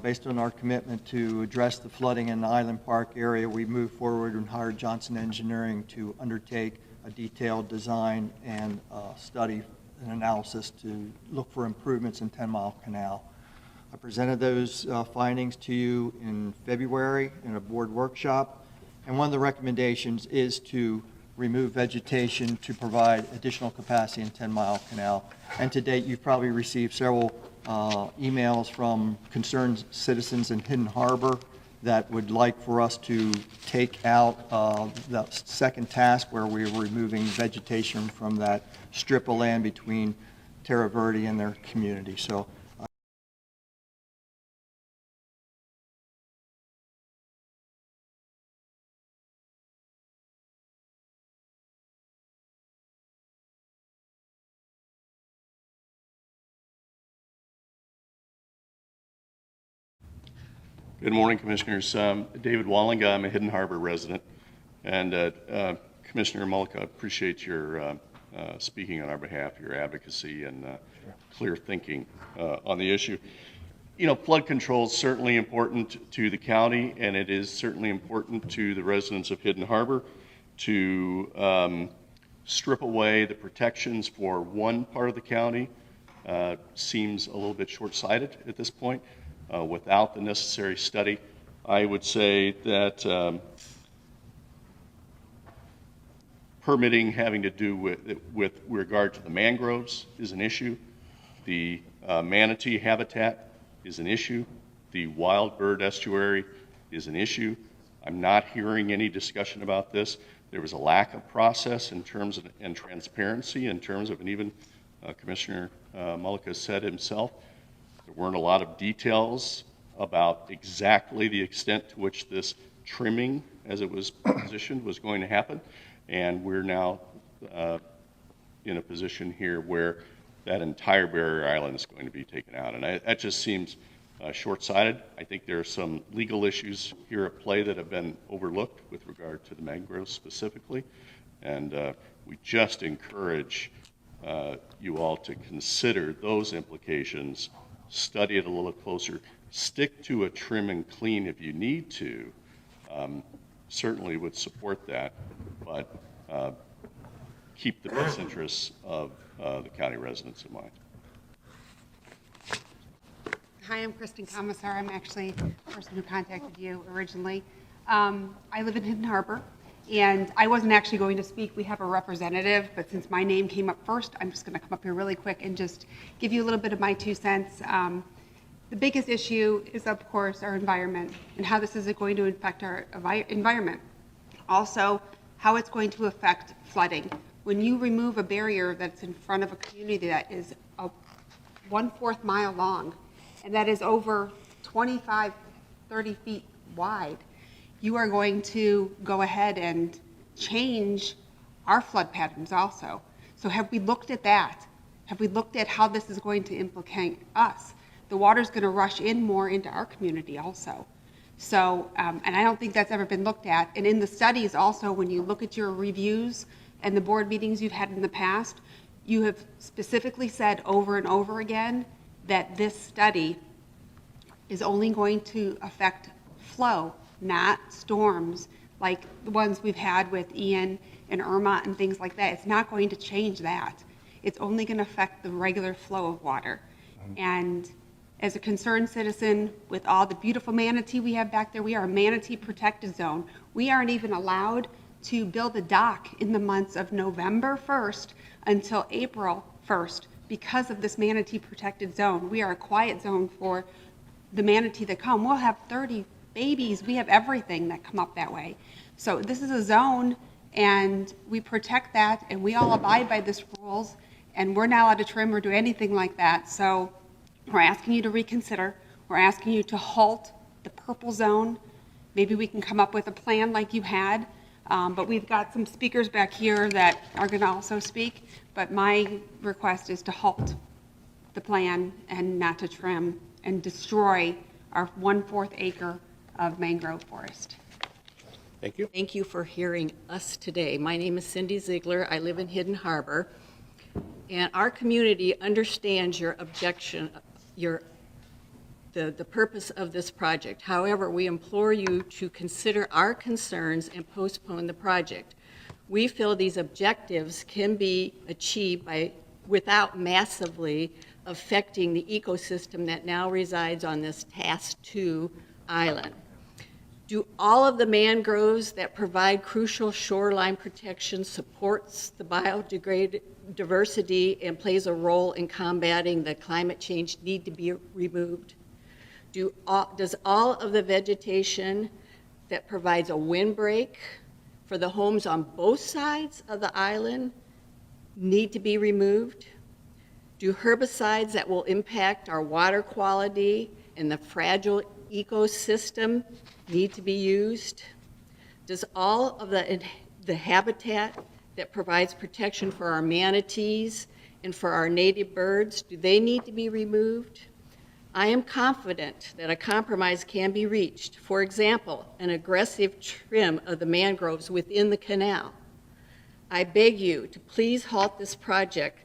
Based on our commitment to address the flooding in the Island Park area, we moved forward and hired Johnson Engineering to undertake a detailed design and study and analysis to look for improvements in 10 Mile Canal. I presented those findings to you in February in a board workshop, and one of the recommendations is to remove vegetation to provide additional capacity in 10 Mile Canal. And to date, you've probably received several emails from concerned citizens in Hidden Harbor that would like for us to take out the second task where we were removing vegetation from that strip of land between Terra Verde and their community. So Good morning, Commissioners. David Wallinga, I'm a Hidden Harbor resident. And Commissioner Mullica, I appreciate your speaking on our behalf, your advocacy and clear thinking on the issue. You know, flood control is certainly important to the county, and it is certainly important to the residents of Hidden Harbor to strip away the protections for one part of the county. Seems a little bit short-sighted at this point. Without the necessary study, I would say that permitting having to do with regard to the mangroves is an issue. The manatee habitat is an issue. The wild bird estuary is an issue. I'm not hearing any discussion about this. There was a lack of process in terms of and transparency in terms of, and even Commissioner Mullica said himself, there weren't a lot of details about exactly the extent to which this trimming, as it was positioned, was going to happen. And we're now in a position here where that entire barrier island is going to be taken out. And that just seems short-sighted. I think there are some legal issues here at play that have been overlooked with regard to the mangroves specifically. And we just encourage you all to consider those implications, study it a little closer, stick to a trim and clean if you need to. Certainly would support that, but keep the best interests of the county residents in mind. Hi, I'm Kristen Commissar. I'm actually the person who contacted you originally. I live in Hidden Harbor, and I wasn't actually going to speak. We have a representative, but since my name came up first, I'm just going to come up here really quick and just give you a little bit of my 2 cents. The biggest issue is, of course, our environment and how this is going to affect our environment. Also, how it's going to affect flooding. When you remove a barrier that's in front of a community that is 1/4 mile long, and that is over 25, 30 feet wide, you are going to go ahead and change our flood patterns also. So have we looked at that? Have we looked at how this is going to implicate us? The water's going to rush in more into our community also. So, and I don't think that's ever been looked at. And in the studies also, when you look at your reviews and the board meetings you've had in the past, you have specifically said over and over again that this study is only going to affect flow, not storms like the ones we've had with Ian and Irma and things like that. It's not going to change that. It's only going to affect the regular flow of water. And as a concerned citizen, with all the beautiful manatee we have back there, we are a manatee protected zone. We aren't even allowed to build a dock in the months of November 1st until April 1st because of this manatee protected zone. We are a quiet zone for the manatee that come. We'll have 30 babies. We have everything that come up that way. So this is a zone, and we protect that, and we all abide by this rules, and we're not allowed to trim or do anything like that. So we're asking you to reconsider. We're asking you to halt the purple zone. Maybe we can come up with a plan like you had, but we've got some speakers back here that are going to also speak. But my request is to halt the plan and not to trim and destroy our 1/4 acre of mangrove forest. Thank you. Thank you for hearing us today. My name is Cindy Ziegler. I live in Hidden Harbor, and our community understands your objection, the purpose of this project. However, we implore you to consider our concerns and postpone the project. We feel these objectives can be achieved without massively affecting the ecosystem that now resides on this Task 2 island. Do all of the mangroves that provide crucial shoreline protection supports the biodiversity and plays a role in combating the climate change need to be removed? Does all of the vegetation that provides a windbreak for the homes on both sides of the island need to be removed? Do herbicides that will impact our water quality and the fragile ecosystem need to be used? Does all of the habitat that provides protection for our manatees and for our native birds, do they need to be removed? I am confident that a compromise can be reached. For example, an aggressive trim of the mangroves within the canal. I beg you to please halt this project